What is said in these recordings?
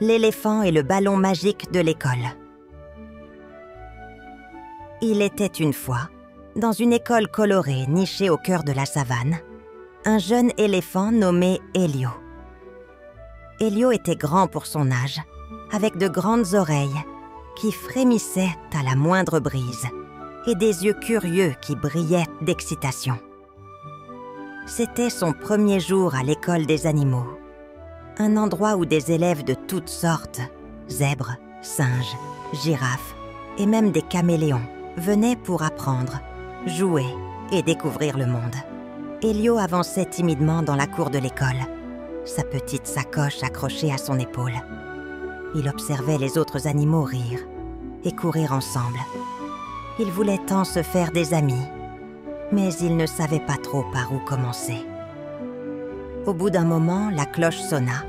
l'éléphant et le ballon magique de l'école. Il était une fois, dans une école colorée nichée au cœur de la savane, un jeune éléphant nommé Elio. Elio était grand pour son âge, avec de grandes oreilles qui frémissaient à la moindre brise et des yeux curieux qui brillaient d'excitation. C'était son premier jour à l'école des animaux, un endroit où des élèves de toutes sortes, zèbres, singes, girafes et même des caméléons, venaient pour apprendre, jouer et découvrir le monde. Elio avançait timidement dans la cour de l'école, sa petite sacoche accrochée à son épaule. Il observait les autres animaux rire et courir ensemble. Il voulait tant se faire des amis, mais il ne savait pas trop par où commencer. Au bout d'un moment, la cloche sonna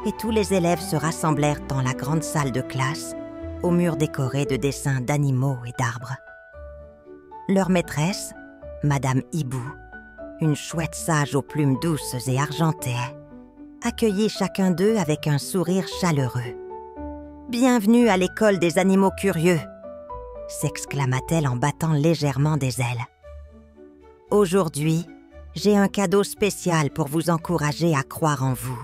et tous les élèves se rassemblèrent dans la grande salle de classe, aux murs décorés de dessins d'animaux et d'arbres. Leur maîtresse, Madame Hibou, une chouette sage aux plumes douces et argentées, accueillit chacun d'eux avec un sourire chaleureux. « Bienvenue à l'école des animaux curieux !» s'exclama-t-elle en battant légèrement des ailes. « Aujourd'hui, j'ai un cadeau spécial pour vous encourager à croire en vous.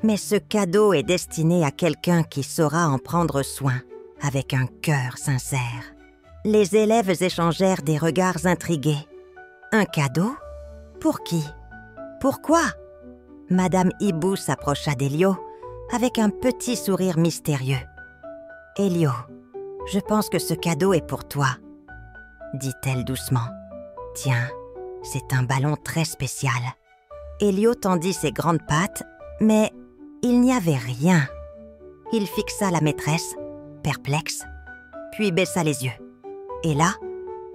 Mais ce cadeau est destiné à quelqu'un qui saura en prendre soin avec un cœur sincère. » Les élèves échangèrent des regards intrigués. « Un cadeau? Pour qui? Pourquoi ?» Madame Hibou s'approcha d'Elio avec un petit sourire mystérieux. « Elio, je pense que ce cadeau est pour toi, » dit-elle doucement. « Tiens, c'est un ballon très spécial. » Elio tendit ses grandes pattes, mais il n'y avait rien. Il fixa la maîtresse, perplexe, puis baissa les yeux. Et là,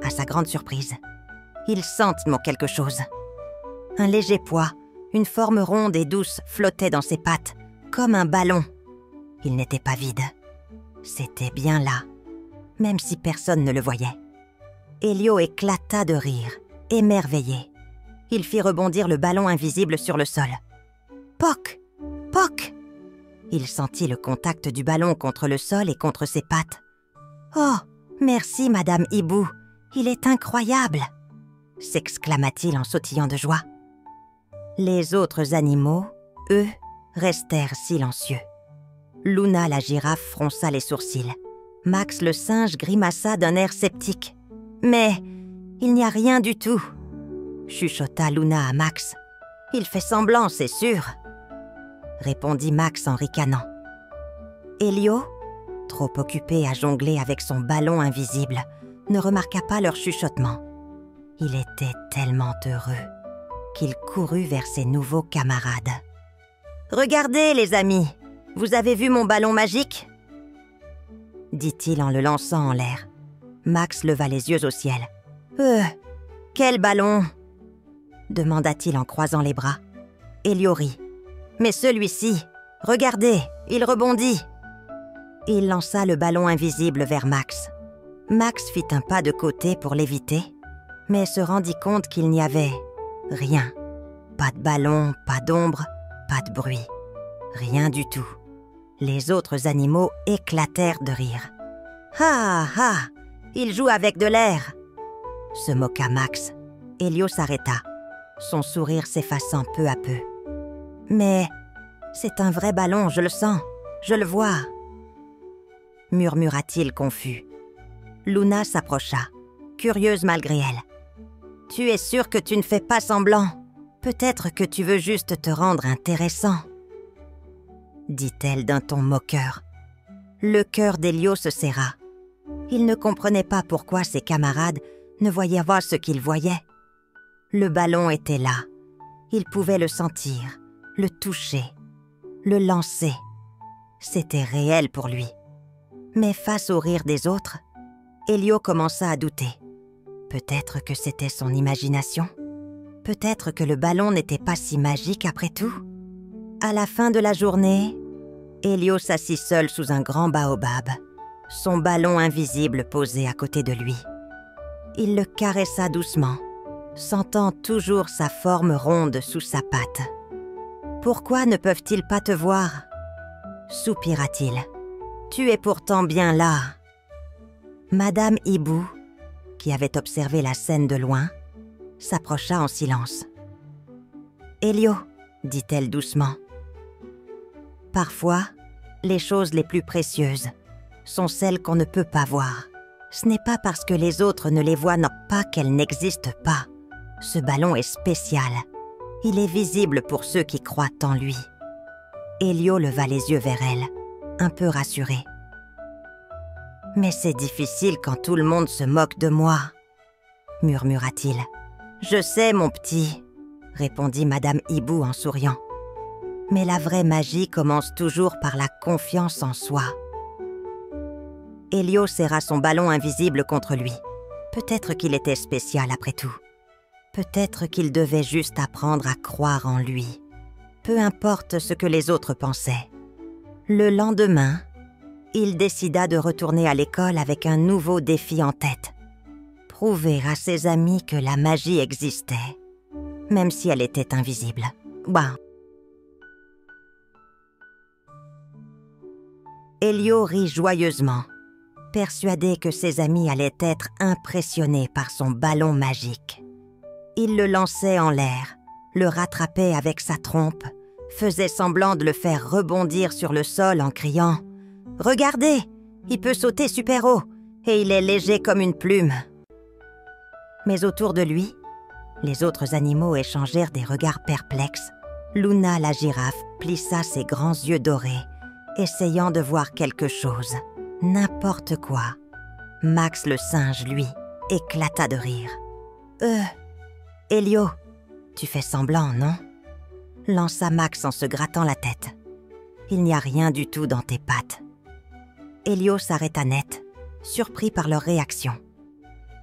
à sa grande surprise, il sentit quelque chose. Un léger poids, une forme ronde et douce flottait dans ses pattes, comme un ballon. Il n'était pas vide. C'était bien là, même si personne ne le voyait. Elio éclata de rire, émerveillé. Il fit rebondir le ballon invisible sur le sol. « Poc! Poc !» Il sentit le contact du ballon contre le sol et contre ses pattes. « Oh, merci, Madame Hibou, il est incroyable !» s'exclama-t-il en sautillant de joie. Les autres animaux, eux, restèrent silencieux. Luna la girafe fronça les sourcils. Max le singe grimaça d'un air sceptique. « Mais il n'y a rien du tout !» chuchota Luna à Max. « Il fait semblant, c'est sûr !» répondit Max en ricanant. Elio, trop occupé à jongler avec son ballon invisible, ne remarqua pas leur chuchotement. Il était tellement heureux qu'il courut vers ses nouveaux camarades. « Regardez, les amis, vous avez vu mon ballon magique ?» dit-il en le lançant en l'air. Max leva les yeux au ciel. « Quel ballon ?» demanda-t-il en croisant les bras. Elio rit. « Mais celui-ci, regardez, il rebondit !» Il lança le ballon invisible vers Max. Max fit un pas de côté pour l'éviter, mais se rendit compte qu'il n'y avait rien. Pas de ballon, pas d'ombre, pas de bruit. Rien du tout. Les autres animaux éclatèrent de rire. « Ah ah, il joue avec de l'air !» se moqua Max. Elio s'arrêta, son sourire s'effaçant peu à peu. « Mais c'est un vrai ballon, je le sens, je le vois !» murmura-t-il confus. Luna s'approcha, curieuse malgré elle. « Tu es sûre que tu ne fais pas semblant? Peut-être que tu veux juste te rendre intéressant ?» dit-elle d'un ton moqueur. Le cœur d'Elio se serra. Il ne comprenait pas pourquoi ses camarades ne voyaient pas ce qu'il voyait. Le ballon était là. Il pouvait le sentir, le toucher, le lancer. C'était réel pour lui. Mais face au rire des autres, Elio commença à douter. Peut-être que c'était son imagination. Peut-être que le ballon n'était pas si magique après tout. À la fin de la journée, Elio s'assit seul sous un grand baobab, son ballon invisible posé à côté de lui. Il le caressa doucement, sentant toujours sa forme ronde sous sa patte. « Pourquoi ne peuvent-ils pas te voir ?» soupira-t-il. Tu es pourtant bien là. Madame Hibou, qui avait observé la scène de loin, s'approcha en silence. Elio, dit-elle doucement. Parfois, les choses les plus précieuses sont celles qu'on ne peut pas voir. Ce n'est pas parce que les autres ne les voient pas qu'elles n'existent pas. Ce ballon est spécial. Il est visible pour ceux qui croient en lui. Elio leva les yeux vers elle, un peu rassuré. « Mais c'est difficile quand tout le monde se moque de moi, » murmura-t-il. « Je sais, mon petit, » répondit Madame Hibou en souriant. « Mais la vraie magie commence toujours par la confiance en soi. » Elio serra son ballon invisible contre lui. Peut-être qu'il était spécial après tout. Peut-être qu'il devait juste apprendre à croire en lui. Peu importe ce que les autres pensaient. Le lendemain, il décida de retourner à l'école avec un nouveau défi en tête. Prouver à ses amis que la magie existait, même si elle était invisible. Elio rit joyeusement, persuadé que ses amis allaient être impressionnés par son ballon magique. Il le lançait en l'air, le rattrapait avec sa trompe, faisait semblant de le faire rebondir sur le sol en criant « Regardez, il peut sauter super haut et il est léger comme une plume !» Mais autour de lui, les autres animaux échangèrent des regards perplexes. Luna, la girafe, plissa ses grands yeux dorés, essayant de voir quelque chose, n'importe quoi. Max le singe, lui, éclata de rire. « Elio, tu fais semblant, non ?» lança Max en se grattant la tête. « Il n'y a rien du tout dans tes pattes. » Elio s'arrêta net, surpris par leur réaction.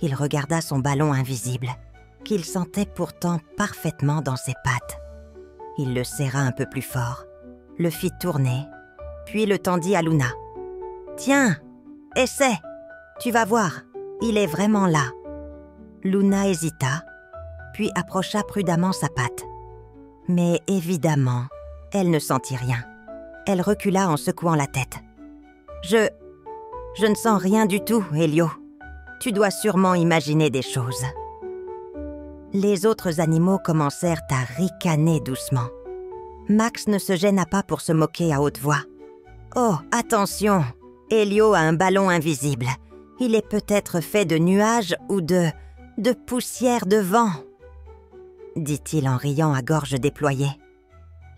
Il regarda son ballon invisible, qu'il sentait pourtant parfaitement dans ses pattes. Il le serra un peu plus fort, le fit tourner, puis le tendit à Luna. « Tiens, essaie, tu vas voir, il est vraiment là. » Luna hésita, puis approcha prudemment sa patte. Mais évidemment, elle ne sentit rien. Elle recula en secouant la tête. « Je ne sens rien du tout, Elio. Tu dois sûrement imaginer des choses. » Les autres animaux commencèrent à ricaner doucement. Max ne se gêna pas pour se moquer à haute voix. « Oh, attention, Elio a un ballon invisible. Il est peut-être fait de nuages ou de poussière de vent. » dit-il en riant à gorge déployée.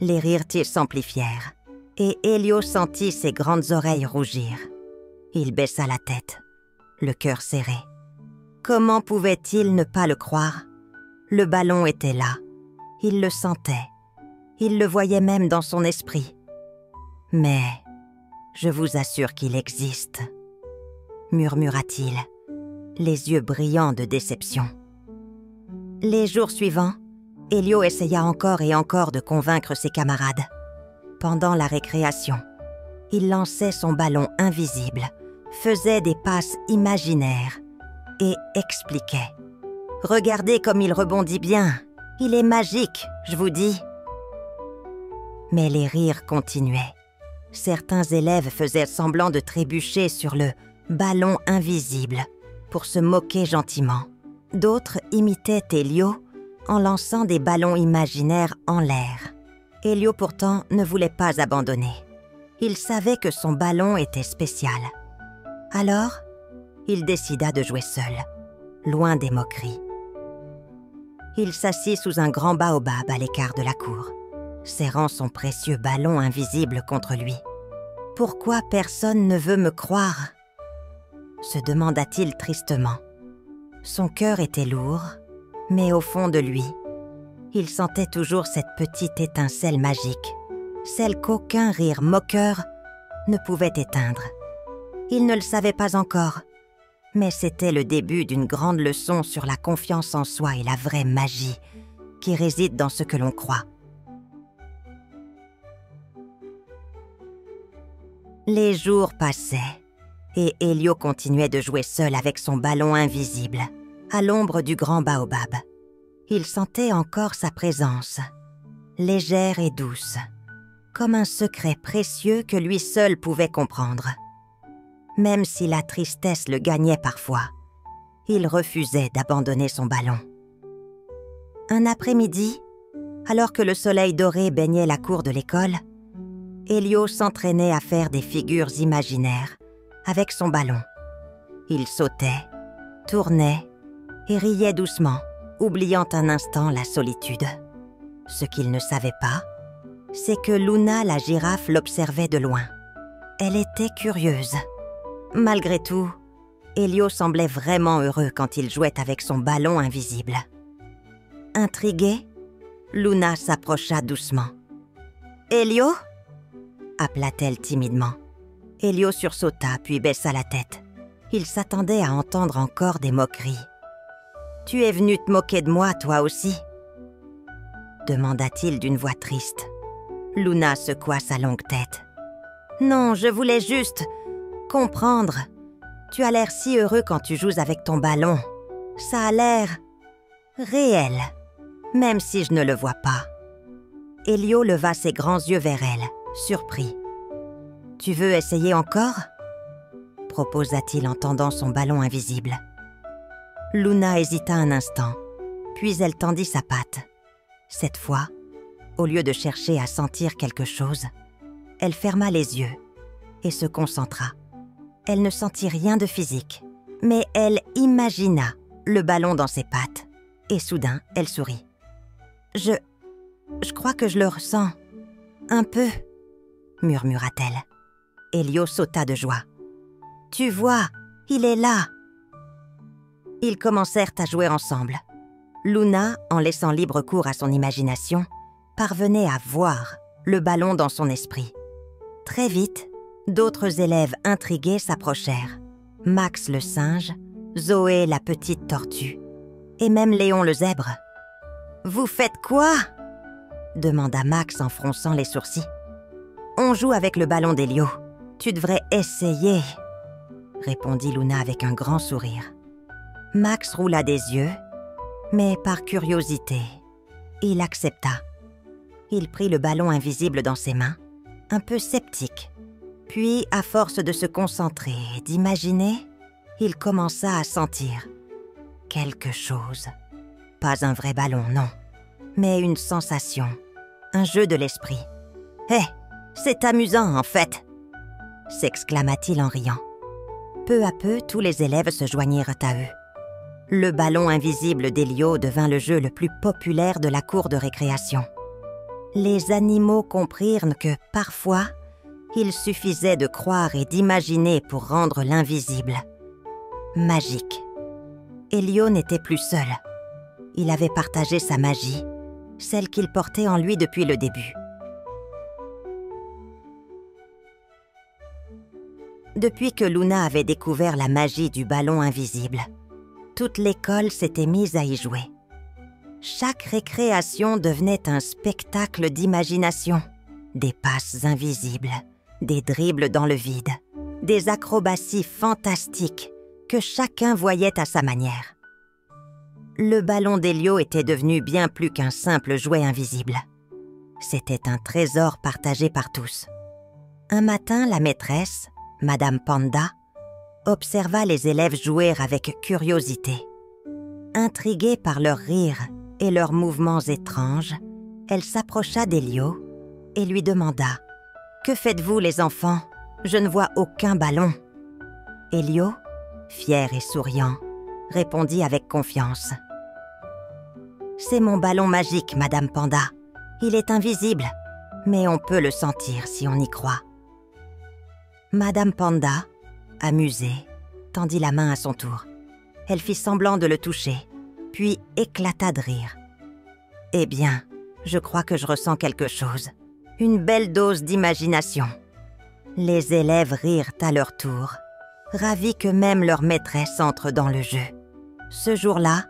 Les rires s'amplifièrent, et Elio sentit ses grandes oreilles rougir. Il baissa la tête, le cœur serré. Comment pouvait-il ne pas le croire? Le ballon était là. Il le sentait. Il le voyait même dans son esprit. Mais je vous assure qu'il existe, murmura-t-il, les yeux brillants de déception. Les jours suivants, Elio essaya encore et encore de convaincre ses camarades. Pendant la récréation, il lançait son ballon invisible, faisait des passes imaginaires et expliquait. « Regardez comme il rebondit bien, il est magique, je vous dis !» Mais les rires continuaient. Certains élèves faisaient semblant de trébucher sur le ballon invisible pour se moquer gentiment. D'autres imitaient Elio en lançant des ballons imaginaires en l'air. Elio pourtant ne voulait pas abandonner. Il savait que son ballon était spécial. Alors, il décida de jouer seul, loin des moqueries. Il s'assit sous un grand baobab à l'écart de la cour, serrant son précieux ballon invisible contre lui. « Pourquoi personne ne veut me croire ?» se demanda-t-il tristement. Son cœur était lourd, mais au fond de lui, il sentait toujours cette petite étincelle magique, celle qu'aucun rire moqueur ne pouvait éteindre. Il ne le savait pas encore, mais c'était le début d'une grande leçon sur la confiance en soi et la vraie magie qui réside dans ce que l'on croit. Les jours passaient et Elio continuait de jouer seul avec son ballon invisible, à l'ombre du grand baobab. Il sentait encore sa présence, légère et douce. comme un secret précieux que lui seul pouvait comprendre. Même si la tristesse le gagnait parfois, il refusait d'abandonner son ballon. Un après-midi, alors que le soleil doré baignait la cour de l'école, Elio s'entraînait à faire des figures imaginaires avec son ballon. Il sautait, tournait et riait doucement, oubliant un instant la solitude. Ce qu'il ne savait pas, c'est que Luna la girafe l'observait de loin. Elle était curieuse. Malgré tout, Elio semblait vraiment heureux quand il jouait avec son ballon invisible. Intriguée, Luna s'approcha doucement. « Elio ?» appela-t-elle timidement. Elio sursauta puis baissa la tête. Il s'attendait à entendre encore des moqueries. « Tu es venu te moquer de moi, toi aussi ?» demanda-t-il d'une voix triste. Luna secoua sa longue tête. « Non, je voulais juste comprendre. Tu as l'air si heureux quand tu joues avec ton ballon. Ça a l'air réel, même si je ne le vois pas. » Elio leva ses grands yeux vers elle, surpris. « Tu veux essayer encore ?» proposa-t-il en tendant son ballon invisible. Luna hésita un instant, puis elle tendit sa patte. Cette fois, au lieu de chercher à sentir quelque chose, elle ferma les yeux et se concentra. Elle ne sentit rien de physique, mais elle imagina le ballon dans ses pattes, et soudain, elle sourit. « Je crois que je le ressens. Un peu, » murmura-t-elle. Elio sauta de joie. « Tu vois, il est là !» Ils commencèrent à jouer ensemble. Luna, en laissant libre cours à son imagination, parvenait à voir le ballon dans son esprit. Très vite, d'autres élèves intrigués s'approchèrent. Max le singe, Zoé la petite tortue, et même Léon le zèbre. « Vous faites quoi ?» demanda Max en fronçant les sourcils. « On joue avec le ballon d'Elio. Tu devrais essayer, » répondit Luna avec un grand sourire. Max roula des yeux, mais par curiosité, il accepta. Il prit le ballon invisible dans ses mains, un peu sceptique. Puis, à force de se concentrer et d'imaginer, il commença à sentir quelque chose. Pas un vrai ballon, non, mais une sensation, un jeu de l'esprit. « Hé, c'est amusant en fait !» s'exclama-t-il en riant. Peu à peu, tous les élèves se joignirent à eux. Le ballon invisible d'Elio devint le jeu le plus populaire de la cour de récréation. Les animaux comprirent que, parfois, il suffisait de croire et d'imaginer pour rendre l'invisible magique. Elio n'était plus seul. Il avait partagé sa magie, celle qu'il portait en lui depuis le début. Depuis que Luna avait découvert la magie du ballon invisible, toute l'école s'était mise à y jouer. Chaque récréation devenait un spectacle d'imagination. Des passes invisibles, des dribbles dans le vide, des acrobaties fantastiques que chacun voyait à sa manière. Le ballon d'Elio était devenu bien plus qu'un simple jouet invisible. C'était un trésor partagé par tous. Un matin, la maîtresse, Madame Panda, observa les élèves jouer avec curiosité. Intriguée par leurs rires et leurs mouvements étranges, elle s'approcha d'Elio et lui demanda « Que faites-vous, les enfants? Je ne vois aucun ballon. » Elio, fier et souriant, répondit avec confiance. « C'est mon ballon magique, Madame Panda. Il est invisible, mais on peut le sentir si on y croit. » Madame Panda, amusée, tendit la main à son tour. Elle fit semblant de le toucher, puis éclata de rire. « Eh bien, je crois que je ressens quelque chose. Une belle dose d'imagination. » Les élèves rirent à leur tour, ravis que même leur maîtresse entre dans le jeu. Ce jour-là,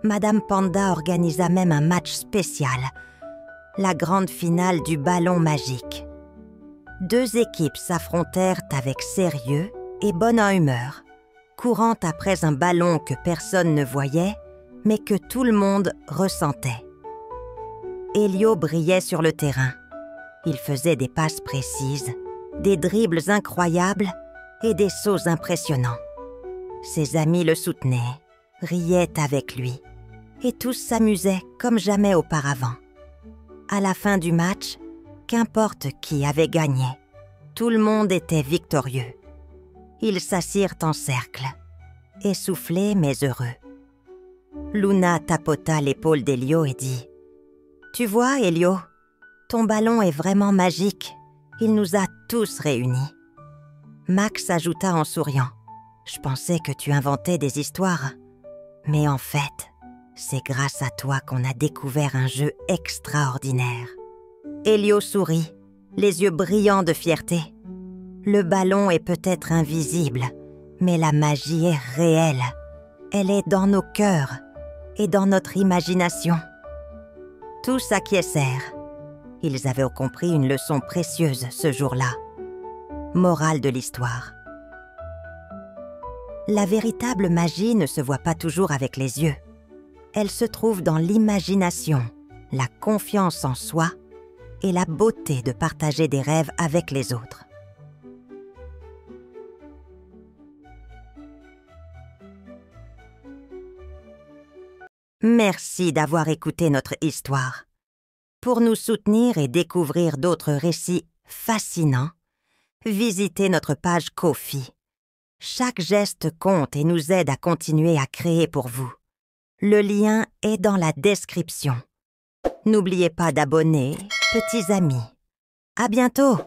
Madame Panda organisa même un match spécial, la grande finale du ballon magique. 2 équipes s'affrontèrent avec sérieux et bonne humeur, courant après un ballon que personne ne voyait, mais que tout le monde ressentait. Elio brillait sur le terrain. Il faisait des passes précises, des dribbles incroyables et des sauts impressionnants. Ses amis le soutenaient, riaient avec lui, et tous s'amusaient comme jamais auparavant. À la fin du match, qu'importe qui avait gagné, tout le monde était victorieux. Ils s'assirent en cercle, essoufflés mais heureux. Luna tapota l'épaule d'Elio et dit « Tu vois, Elio, ton ballon est vraiment magique. Il nous a tous réunis. » Max ajouta en souriant « Je pensais que tu inventais des histoires. Mais en fait, c'est grâce à toi qu'on a découvert un jeu extraordinaire. » Elio sourit, les yeux brillants de fierté. Le ballon est peut-être invisible, mais la magie est réelle. Elle est dans nos cœurs et dans notre imagination. Tous acquiescèrent. Ils avaient compris une leçon précieuse ce jour-là. Morale de l'histoire. La véritable magie ne se voit pas toujours avec les yeux. Elle se trouve dans l'imagination, la confiance en soi et la beauté de partager des rêves avec les autres. Merci d'avoir écouté notre histoire. Pour nous soutenir et découvrir d'autres récits fascinants, visitez notre page Ko-fi. Chaque geste compte et nous aide à continuer à créer pour vous. Le lien est dans la description. N'oubliez pas d'abonner, petits amis. À bientôt!